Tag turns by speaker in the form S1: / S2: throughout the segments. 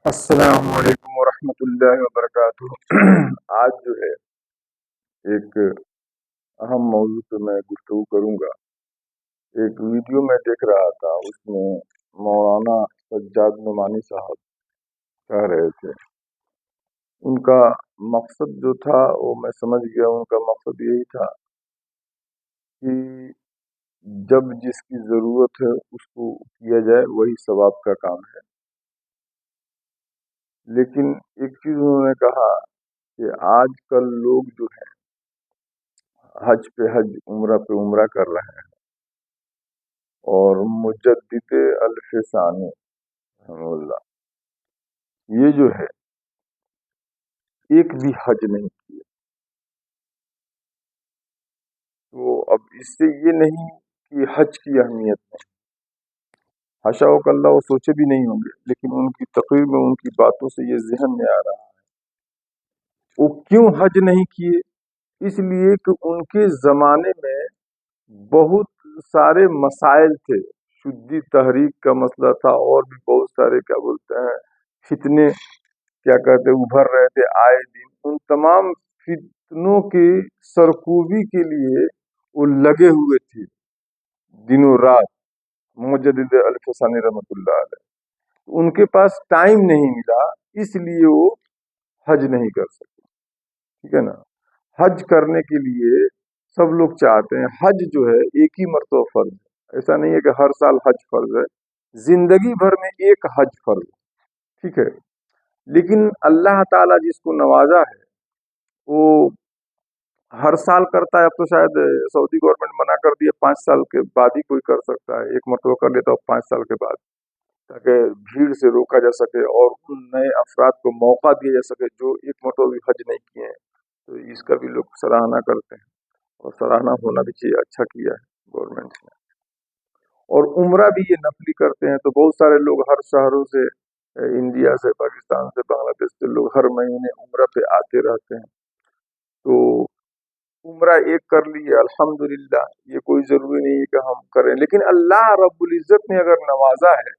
S1: السلام علیکم ورحمۃ اللہ وبرکاتہ۔ آج جو ہے ایک اہم موضوع پہ میں گفتگو کروں گا۔ ایک ویڈیو میں دیکھ رہا تھا، اس میں مولانا سجاد نعمانی صاحب کہہ رہے تھے، ان کا مقصد جو تھا وہ میں سمجھ گیا۔ ان کا مقصد یہی تھا کہ جب جس کی ضرورت ہے اس کو کیا جائے، وہی ثواب کا کام ہے۔ لیکن ایک چیز انہوں نے کہا کہ آج کل لوگ جو ہے حج پہ حج، عمرہ پہ عمرہ کر رہے ہیں، اور مجدد الف ثانی رحمہ اللہ یہ جو ہے ایک بھی حج نہیں کیے۔ تو اب اس سے یہ نہیں کہ حج کی اہمیت نہیں، حاشا اللہ وہ سوچے بھی نہیں ہوں گے، لیکن ان کی تقریر میں، ان کی باتوں سے یہ ذہن میں آ رہا ہے وہ کیوں حج نہیں کیے۔ اس لیے کہ ان کے زمانے میں بہت سارے مسائل تھے، شدی تحریک کا مسئلہ تھا، اور بھی بہت سارے کیا بولتے ہیں فتنے کیا کہتے ابھر رہے تھے آئے دن۔ ان تمام فتنوں کی سرکوبی کے لیے وہ لگے ہوئے تھے دنوں رات، مجدد الف ثانی رحمۃ اللہ علیہ۔ ان کے پاس ٹائم نہیں ملا، اس لیے وہ حج نہیں کر سکے، ٹھیک ہے نا۔ حج کرنے کے لیے سب لوگ چاہتے ہیں، حج جو ہے ایک ہی مرتبہ فرض ہے، ایسا نہیں ہے کہ ہر سال حج فرض ہے، زندگی بھر میں ایک حج فرض ہے، ٹھیک ہے۔ لیکن اللہ تعالیٰ جس کو نوازا ہے وہ ہر سال کرتا ہے۔ اب تو شاید سعودی گورنمنٹ منع کر دی ہے، 5 سال کے بعد ہی کوئی کر سکتا ہے، ایک مرتبہ کر لیتا ہو 5 سال کے بعد، تاکہ بھیڑ سے روکا جا سکے اور ان نئے افراد کو موقع دیا جا سکے جو ایک مرتبہ بھی حج نہیں کیے ہیں۔ تو اس کا بھی لوگ سراہنا کرتے ہیں، اور سراہنا ہونا بھی چاہیے، اچھا کیا ہے گورنمنٹ نے۔ اور عمرہ بھی یہ نفلی کرتے ہیں، تو بہت سارے لوگ ہر شہروں سے، انڈیا سے، پاکستان سے، بنگلہ دیش سے لوگ ہر مہینے عمرہ پہ آتے رہتے ہیں۔ تو عمرہ ایک کر لیے الحمدللہ، یہ کوئی ضروری نہیں ہے کہ ہم کریں، لیکن اللہ رب العزت نے اگر نوازا ہے،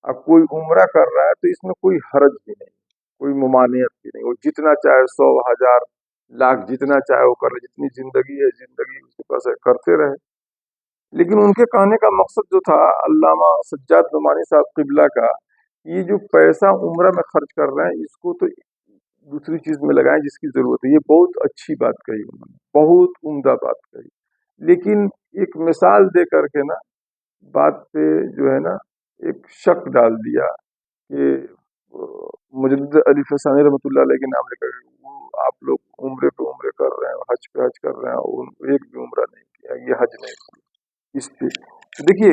S1: اب کوئی عمرہ کر رہا ہے تو اس میں کوئی حرج بھی نہیں، کوئی ممانعت بھی نہیں، وہ جتنا چاہے 100 1000 لاکھ جتنا چاہے وہ کر لے، جتنی زندگی ہے زندگی اس کے پاس ہے، کرتے رہے۔ لیکن ان کے کہنے کا مقصد جو تھا علامہ سجاد نعمانی صاحب قبلہ کا، یہ جو پیسہ عمرہ میں خرچ کر رہے ہیں اس کو تو دوسری چیز میں لگائیں جس کی ضرورت ہے۔ یہ بہت اچھی بات کہی انہوں نے، بہت عمدہ بات کہی، لیکن ایک مثال دے کر کے نا بات پہ جو ہے نا ایک شک ڈال دیا کہ مجدد علی ثانی رحمۃ اللہ علیہ کے نام لے کر وہ آپ لوگ عمرے پہ عمرے کر رہے ہیں، حج پہ حج کر رہے ہیں، اور ایک بھی عمرہ نہیں کیا، یہ حج نہیں کیا۔ اس پہ دیکھیے،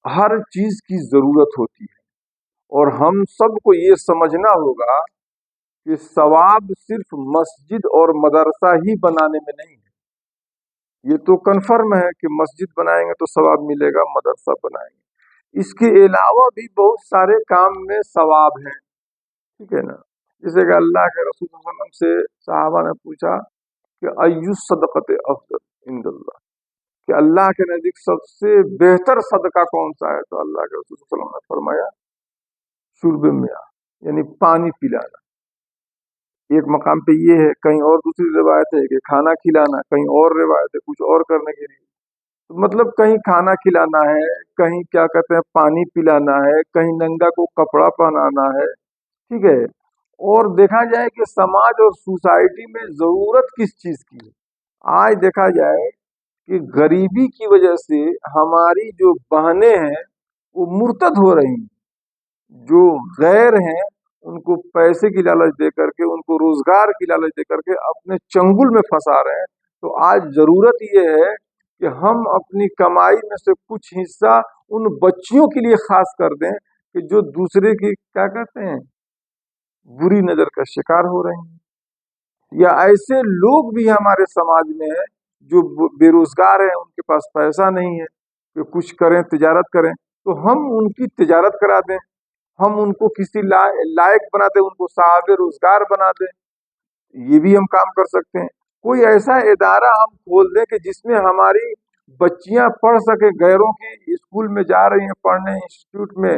S1: ہر چیز کی ضرورت ہوتی ہے، اور ہم سب کو یہ سمجھنا ہوگا کہ ثواب صرف مسجد اور مدرسہ ہی بنانے میں نہیں ہے۔ یہ تو کنفرم ہے کہ مسجد بنائیں گے تو ثواب ملے گا، مدرسہ بنائیں گے، اس کے علاوہ بھی بہت سارے کام میں ثواب ہیں، ٹھیک ہے نا۔ جیسے کہ اللہ کے رسول صلی اللہ علیہ وسلم سے صحابہ نے پوچھا کہ ایو الصدقۃ افضل عند اللہ، کہ اللہ کے نزدیک سب سے بہتر صدقہ کون سا ہے؟ تو اللہ کے رسول صلی اللہ علیہ وسلم نے فرمایا شرب میاں، یعنی پانی پلانا۔ ایک مقام پہ یہ ہے، کہیں اور دوسری روایت ہے کہ کھانا کھلانا، کہیں اور روایت ہے کچھ اور کرنے کے لیے۔ تو مطلب کہیں کھانا کھلانا ہے، کہیں کیا کہتے ہیں پانی پلانا ہے، کہیں ننگا کو کپڑا پہنانا ہے، ٹھیک ہے۔ اور دیکھا جائے کہ سماج اور سوسائٹی میں ضرورت کس چیز کی ہے؟ آج دیکھا جائے کہ غریبی کی وجہ سے ہماری جو بہنیں ہیں وہ مرتد ہو رہی ہیں، جو غیر ہیں ان کو پیسے کی لالچ دے کر کے، ان کو روزگار کی لالچ دے کر کے اپنے چنگل میں پھنسا رہے ہیں۔ تو آج ضرورت یہ ہے کہ ہم اپنی کمائی میں سے کچھ حصہ ان بچیوں کے لیے خاص کر دیں کہ جو دوسرے کی کیا کہتے ہیں بری نظر کا شکار ہو رہے ہیں، یا ایسے لوگ بھی ہمارے سماج میں ہیں جو بے روزگار ہیں، ان کے پاس پیسہ نہیں ہے کہ کچھ کریں، تجارت کریں، تو ہم ان کی تجارت کرا دیں، ہم ان کو کسی لائق بنا دیں، ان کو صاحب روزگار بنا دیں، یہ بھی ہم کام کر سکتے ہیں۔ کوئی ایسا ادارہ ہم کھول دیں کہ جس میں ہماری بچیاں پڑھ سکیں، غیروں کی اسکول میں جا رہی ہیں پڑھنے، انسٹیٹیوٹ میں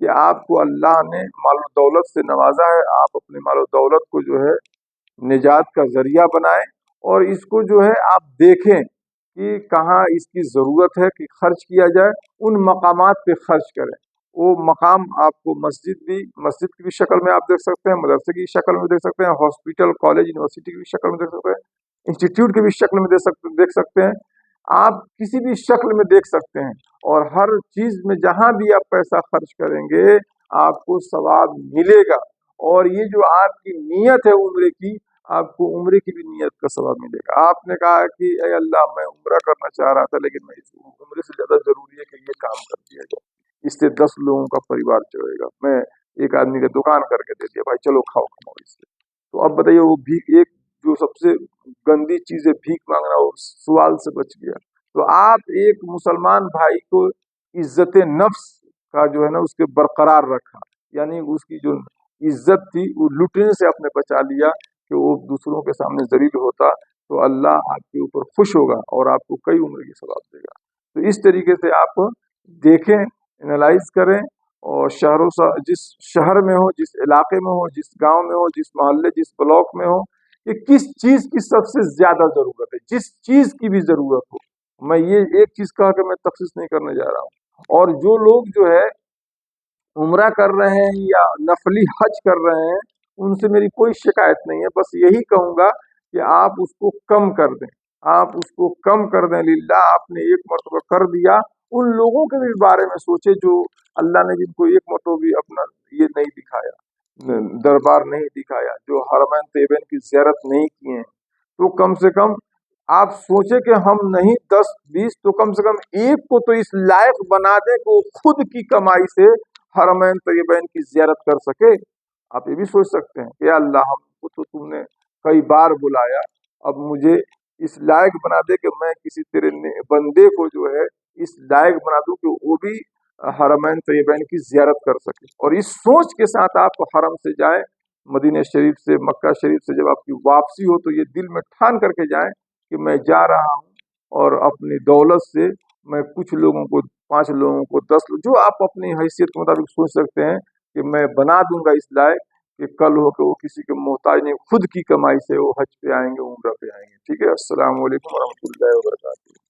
S1: کہ آپ کو اللہ نے مال و دولت سے نوازا ہے، آپ اپنے مال و دولت کو جو ہے نجات کا ذریعہ بنائیں، اور اس کو جو ہے آپ دیکھیں کہ کہاں اس کی ضرورت ہے کہ خرچ کیا جائے، ان مقامات پہ خرچ کریں۔ وہ مقام آپ کو مسجد کی بھی شکل میں آپ دیکھ سکتے ہیں، مدرسے کی شکل میں دیکھ سکتے ہیں، ہاسپٹل، کالج، یونیورسٹی کی بھی شکل میں دیکھ سکتے ہیں، انسٹیٹیوٹ کی بھی شکل میں دیکھ سکتے ہیں، آپ کسی بھی شکل میں دیکھ سکتے ہیں، اور ہر چیز میں جہاں بھی آپ پیسہ خرچ کریں گے آپ کو ثواب ملے گا، اور یہ جو آپ کی نیت ہے عمرے کی، آپ کو عمرے کی بھی نیت کا ثواب ملے گا۔ آپ نے کہا کہ اے اللہ میں عمرہ کرنا چاہ رہا تھا، لیکن میں اس عمرے سے زیادہ ضروری ہے کہ یہ کام کر دیا جائے، اس سے 10 لوگوں کا پریوار چلے گا، میں ایک آدمی کا دکان کر کے دے دیا، بھائی چلو کھاؤ کماؤ اس سے۔ تو اب بتائیے وہ بھی ایک جو سب سے گندی چیز ہے بھیک مانگنا، وہ سوال سے بچ گیا۔ تو آپ ایک مسلمان بھائی کو عزت نفس کا جو ہے نا اس کے برقرار رکھا، یعنی اس کی جو عزت تھی وہ لٹنے سے آپ نے بچا لیا کہ وہ دوسروں کے سامنے ذلیل ہوتا، تو اللہ آپ کے اوپر خوش ہوگا اور آپ کو کئی عمر کی ثواب دے گا۔ تو اس طریقے سے آپ دیکھیں، انالائز کریں، اور جس شہر میں ہو، جس علاقے میں ہو، جس گاؤں میں ہو، جس محلے، جس بلاک میں ہو، کہ کس چیز کی سب سے زیادہ ضرورت ہے، جس چیز کی بھی ضرورت ہو۔ میں یہ ایک چیز کہا کہ میں تخصیص نہیں کرنے جا رہا ہوں، اور جو لوگ جو ہے عمرہ کر رہے ہیں یا نفلی حج کر رہے ہیں ان سے میری کوئی شکایت نہیں ہے، بس یہی کہوں گا کہ آپ اس کو کم کر دیں، آپ اس کو کم کر دیں للہ۔ آپ نے ایک مرتبہ کر دیا، ان لوگوں کے بھی بارے میں سوچے جو اللہ نے جن کو ایک مرتبہ بھی اپنا یہ نہیں دکھایا، دربار نہیں دکھایا، جو حرمین طیبین کی زیارت نہیں کیے ہیں، تو کم سے کم آپ سوچیں کہ ہم نہیں 10 20 تو کم سے کم ایک کو تو اس لائق بنا دیں کہ وہ خود کی کمائی سے حرمین طیبین کی زیارت کر سکے۔ آپ یہ بھی سوچ سکتے ہیں کہ اللہ ہم کو تو تم نے کئی بار بلایا، اب مجھے اس لائق بنا دے کہ میں کسی تیرے بندے کو جو ہے اس لائق بنا دوں کہ وہ بھی حرمین طیبین کی زیارت کر سکے۔ اور اس سوچ کے ساتھ آپ حرم سے جائیں، مدینہ شریف سے، مکہ شریف سے جب آپ کی واپسی ہو تو یہ دل میں ٹھان کر کے جائیں کہ میں جا رہا ہوں، اور اپنی دولت سے میں کچھ لوگوں کو، 5 لوگوں کو، 10 جو آپ اپنی حیثیت کے مطابق سوچ سکتے ہیں کہ میں بنا دوں گا اس لائق کہ کل ہو کہ وہ کسی کے محتاج نہیں، خود کی کمائی سے وہ حج پہ آئیں گے، عمرہ پہ آئیں گے۔ ٹھیک ہے، السلام علیکم ورحمۃ اللہ وبرکاتہ۔